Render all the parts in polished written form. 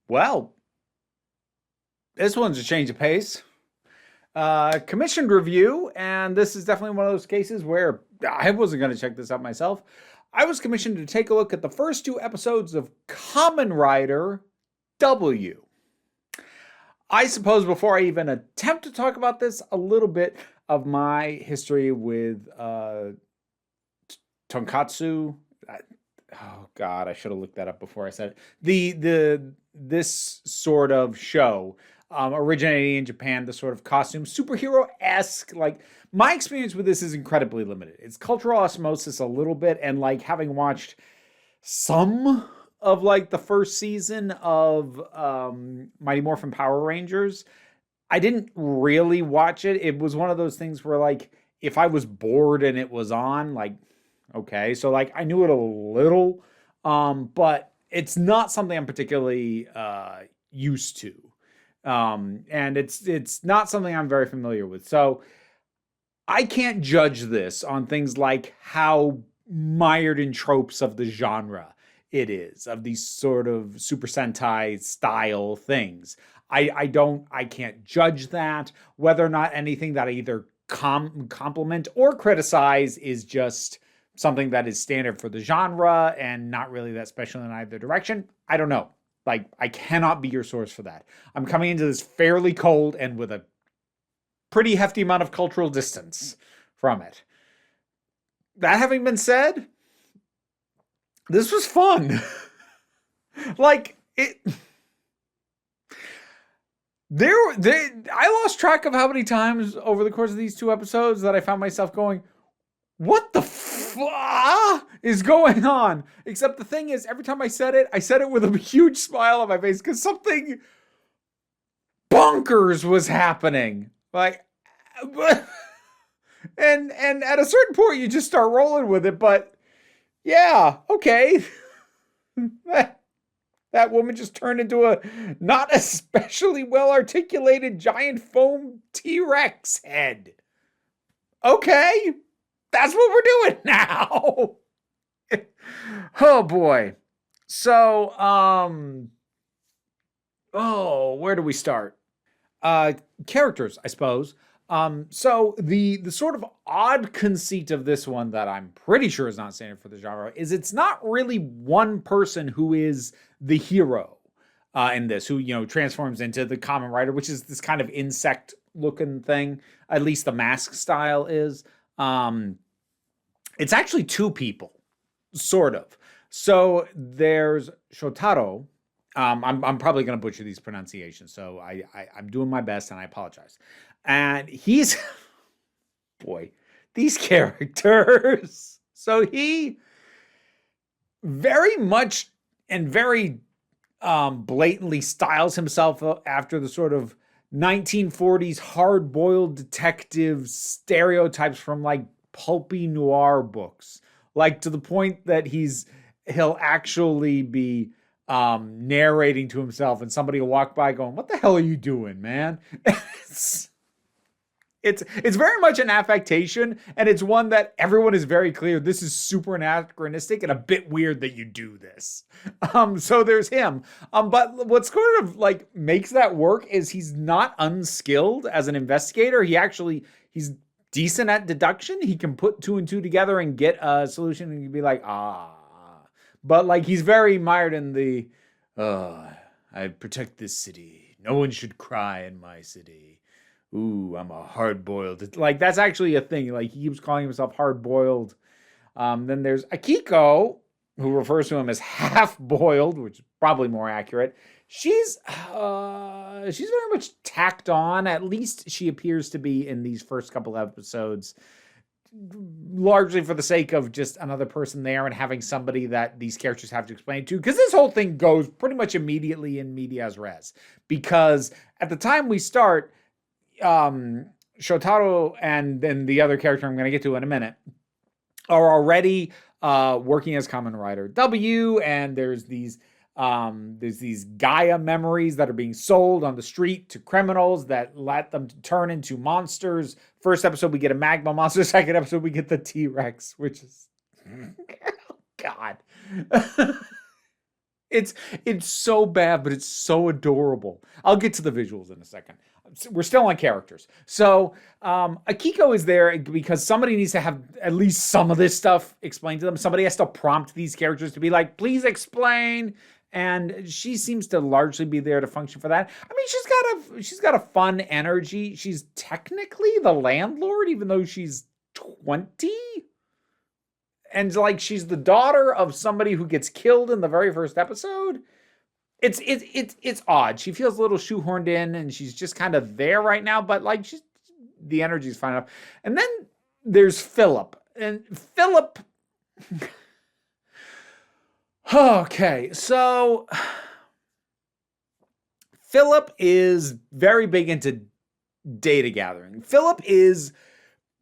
Well, this one's a change of pace. Commissioned review, and this is definitely one of those cases where I wasn't going to check this out myself. I was commissioned to take a look at the first two episodes of Kamen Rider W. I suppose before I even attempt to talk about this, a little bit of my history with tonkatsu. Oh God, I should have looked that up before I said it. This sort of show, originating in Japan, the sort of costume superhero esque. Like my experience with this is incredibly limited. It's cultural osmosis a little bit, and like having watched some of like the first season of Mighty Morphin Power Rangers, I didn't really watch it. It was one of those things where like if I was bored and it was on, like okay, so like I knew it a little, but it's not something I'm particularly used to, and it's not something I'm very familiar with. So I can't judge this on things like how mired in tropes of the genre it is, of these sort of Super Sentai style things. I can't judge that. Whether or not anything that I either compliment or criticize is just something that is standard for the genre and not really that special in either direction. I don't know. Like, I cannot be your source for that. I'm coming into this fairly cold and with a pretty hefty amount of cultural distance from it. That having been said, this was fun. Like it I lost track of how many times over the course of these two episodes that I found myself going, what the is going on? Except the thing is, every time I said it with a huge smile on my face because something bonkers was happening. Like, and at a certain point, you just start rolling with it. But yeah, okay. That woman just turned into a not especially well articulated giant foam T-Rex head. Okay, that's what we're doing now. Oh boy. So, where do we start? Characters, I suppose. So the sort of odd conceit of this one that I'm pretty sure is not standard for the genre is it's not really one person who is the hero in this, who transforms into the Kamen Rider, which is this kind of insect looking thing. At least the mask style is. It's actually two people, sort of. So there's Shotaro. I'm probably going to butcher these pronunciations, so I'm doing my best, and I apologize. And he's, boy, these characters. So he very much and very blatantly styles himself after the sort of 1940s hard-boiled detective stereotypes from like pulpy noir books, like to the point that he'll actually be narrating to himself, and somebody will walk by going, "What the hell are you doing, man?" It's very much an affectation, and it's one that everyone is very clear this is super anachronistic and a bit weird that you do this. So there's him. But what's sort of like makes that work is he's not unskilled as an investigator. He's decent at deduction. He can put two and two together and get a solution, and you'd be like, ah. But like he's very mired in the, I protect this city. No one should cry in my city. Ooh, I'm a hard-boiled. Like, that's actually a thing. Like, he keeps calling himself hard-boiled. Then there's Akiko, who refers to him as half-boiled, which is probably more accurate. She's very much tacked on. At least she appears to be in these first couple episodes, largely for the sake of just another person there and having somebody that these characters have to explain to. Because this whole thing goes pretty much immediately in medias res. Because at the time we start, Shotaro and then the other character I'm going to get to in a minute are already working as Kamen Rider W, and there's these Gaia memories that are being sold on the street to criminals that let them turn into monsters. First episode we get a magma monster. Second episode we get the T-Rex, which is God. It's it's so bad, but it's so adorable. I'll get to the visuals in a second. We're still on characters. So Akiko is there because somebody needs to have at least some of this stuff explained to them. Somebody has to prompt these characters to be like, please explain. And she seems to largely be there to function for that. I mean, she's got a fun energy. She's technically the landlord, even though she's 20. And like she's the daughter of somebody who gets killed in the very first episode. It's odd. She feels a little shoehorned in, and she's just kind of there right now. But like the energy's fine enough. And then there's Philip, and Philip. Okay, so Philip is very big into data gathering. Philip is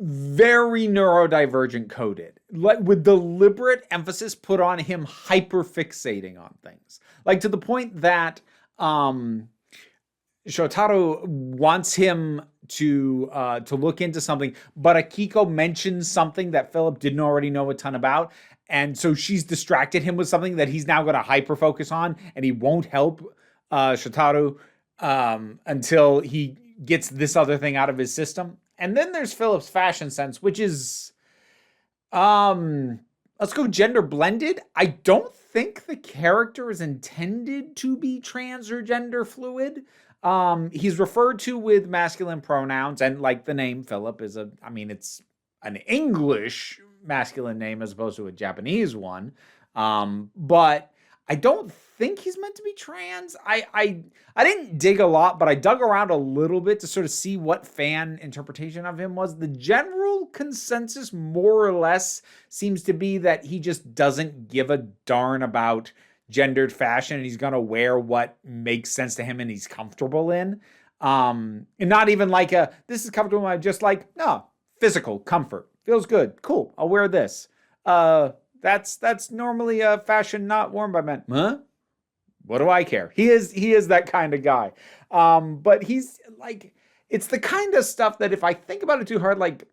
very neurodivergent coded, like with deliberate emphasis put on him hyperfixating on things, like to the point that Shotaro wants him to look into something, but Akiko mentions something that Philip didn't already know a ton about, and so she's distracted him with something that he's now going to hyper focus on, and he won't help Shotaro until he gets this other thing out of his system. And then there's Philip's fashion sense, which is, let's go gender blended. I don't think the character is intended to be trans or gender fluid. He's referred to with masculine pronouns, and like the name Philip is it's an English masculine name as opposed to a Japanese one. But I don't think he's meant to be trans. I didn't dig a lot, but I dug around a little bit to sort of see what fan interpretation of him was. The general consensus, more or less, seems to be that he just doesn't give a darn about gendered fashion, and he's gonna wear what makes sense to him and he's comfortable in. And not even like this is comfortable. I'm just like, no, physical comfort feels good. Cool. I'll wear this. That's normally a fashion not worn by men. Huh? What do I care? He is that kind of guy. But he's like, it's the kind of stuff that if I think about it too hard, like,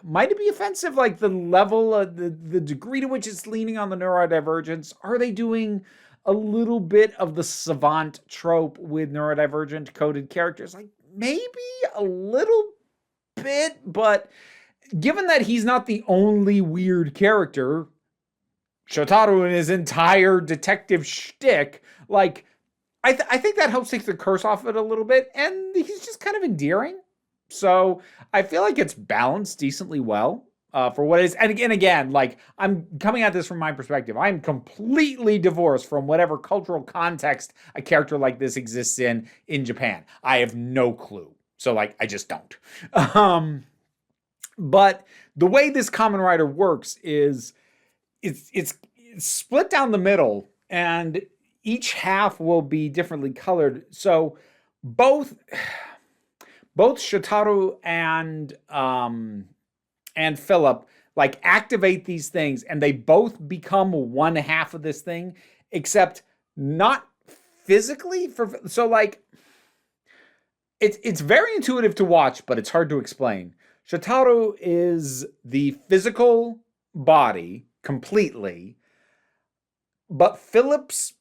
might it be offensive? Like the level of the degree to which it's leaning on the neurodivergence. Are they doing a little bit of the savant trope with neurodivergent coded characters? Like maybe a little bit, but given that he's not the only weird character, Shotaro and his entire detective shtick, like, I think that helps take the curse off it a little bit, and he's just kind of endearing. So I feel like it's balanced decently well for what it is. And again, like, I'm coming at this from my perspective. I'm completely divorced from whatever cultural context a character like this exists in Japan. I have no clue. So, like, I just don't. But the way this Kamen Rider works is it's split down the middle, and each half will be differently colored. So both Shotaro and Philip like activate these things, and they both become one half of this thing, except not physically. So like it's very intuitive to watch, but it's hard to explain. Shotaro is the physical body completely, but Philip's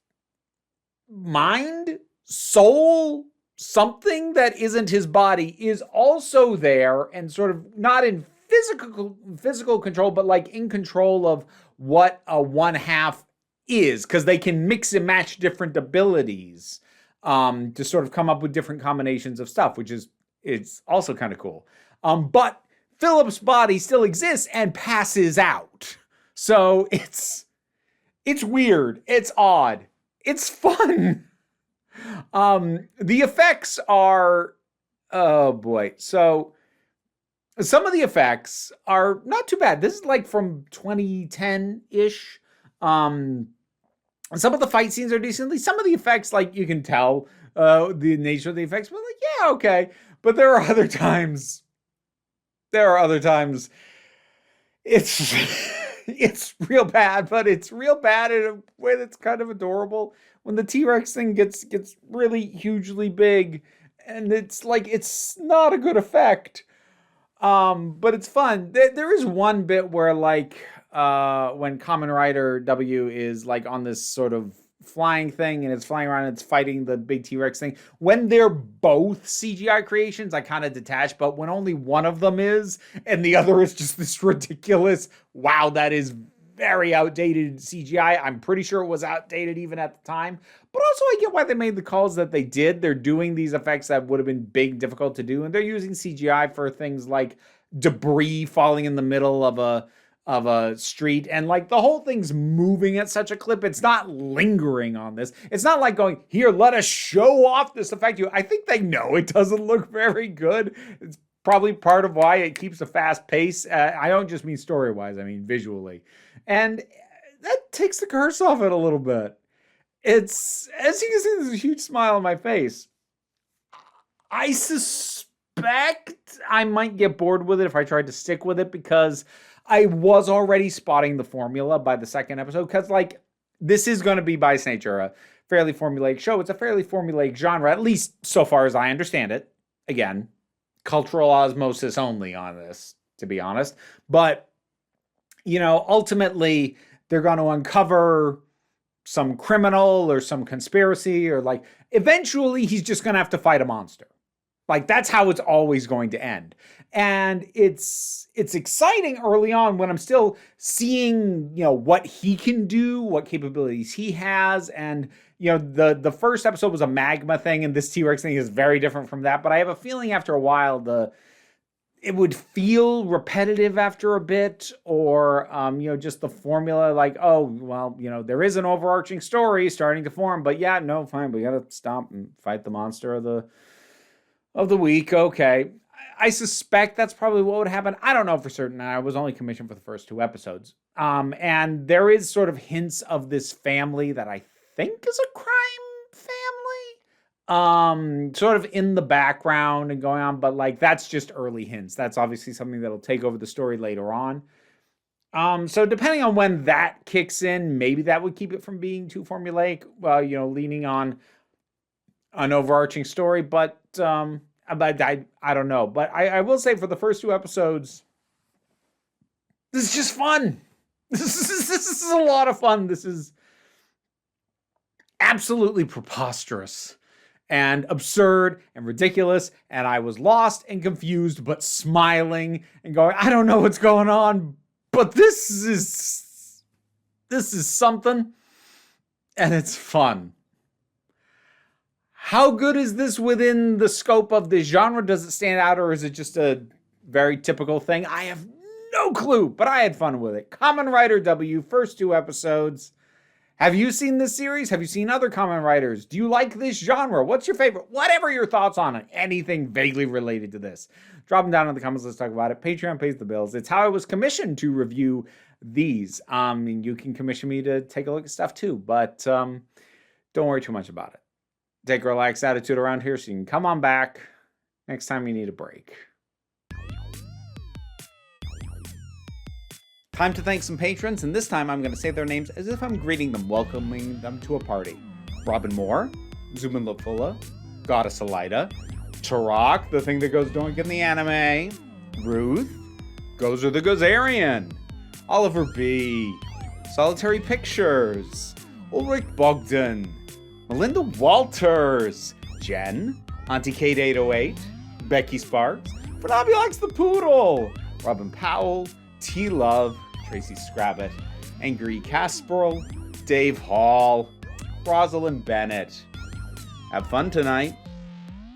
mind, soul, something that isn't his body is also there, and sort of not in physical control, but like in control of what a one half is, because they can mix and match different abilities to sort of come up with different combinations of stuff, which is it's also kind of cool. But Philip's body still exists and passes out. So it's weird. It's odd. It's fun. The effects are, oh boy. So some of the effects are not too bad. This is like from 2010-ish. Some of the fight scenes are decently. Some of the effects, like you can tell the nature of the effects, but like, yeah, okay. But there are other times it's it's real bad, but it's real bad in a way that's kind of adorable. When the T-Rex thing gets really hugely big, and it's like it's not a good effect. But it's fun. There is one bit where like when Kamen Rider W is like on this sort of flying thing and it's flying around and it's fighting the big T-Rex thing. When they're both CGI creations, I kind of detach, but when only one of them is and the other is just this ridiculous, wow, that is very outdated CGI. I'm pretty sure it was outdated even at the time. But also I get why they made the calls that they did. They're doing these effects that would have been big, difficult to do. And they're using CGI for things like debris falling in the middle of a street. And like the whole thing's moving at such a clip. It's not lingering on this. It's not like going, here, let us show off this effect. I think they know it doesn't look very good. It's probably part of why it keeps a fast pace. I don't just mean story-wise, I mean visually. And that takes the curse off it a little bit. It's, as you can see, there's a huge smile on my face. I suspect I might get bored with it if I tried to stick with it because I was already spotting the formula by the second episode. Because, like, this is going to be, by its nature, a fairly formulaic show. It's a fairly formulaic genre, at least so far as I understand it. Again, cultural osmosis only on this, to be honest. But ultimately, they're going to uncover some criminal or some conspiracy or like eventually he's just going to have to fight a monster. Like that's how it's always going to end. And it's exciting early on when I'm still seeing, what he can do, what capabilities he has. And, the first episode was a magma thing and this T-Rex thing is very different from that. But I have a feeling after a while, it would feel repetitive after a bit or, just the formula like, oh, well, there is an overarching story starting to form, but yeah, no, fine. We got to stop and fight the monster of the week. Okay. I suspect that's probably what would happen. I don't know for certain. I was only commissioned for the first 2 episodes. And there is sort of hints of this family that I think is a crime family. Sort of in the background and going on, but like that's just early hints. That's obviously something that'll take over the story later on. So depending on when that kicks in, maybe that would keep it from being too formulaic, leaning on an overarching story, but I don't know. But I will say for the first 2 episodes, this is just fun. This is a lot of fun. This is absolutely preposterous and absurd and ridiculous. And I was lost and confused, but smiling and going, I don't know what's going on, but this is something. And it's fun. How good is this within the scope of the genre? Does it stand out or is it just a very typical thing? I have no clue, but I had fun with it. Kamen Rider W, first 2 episodes. Have you seen this series? Have you seen other Kamen Riders? Do you like this genre? What's your favorite? Whatever your thoughts on it. Anything vaguely related to this. Drop them down in the comments. Let's talk about it. Patreon pays the bills. It's how I was commissioned to review these. And you can commission me to take a look at stuff too. But don't worry too much about it. Take a relaxed attitude around here so you can come on back next time you need a break. Time to thank some patrons, and this time I'm going to say their names as if I'm greeting them, welcoming them to a party. Robin Moore, Zubin Lopfula, Goddess Elida, Turok, the thing that goes doink in the anime, Ruth, Gozer the Gozerian, Oliver B, Solitary Pictures, Ulrich Bogdan, Melinda Walters, Jen, Auntie Kate 808, Becky Sparks, Fernabulax the Poodle, Robin Powell, T Love, Tracy Scrabbit, Angry Casperl, Dave Hall, Rosalind Bennett. Have fun tonight,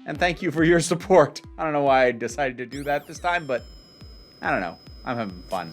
and thank you for your support. I don't know why I decided to do that this time, but I don't know. I'm having fun.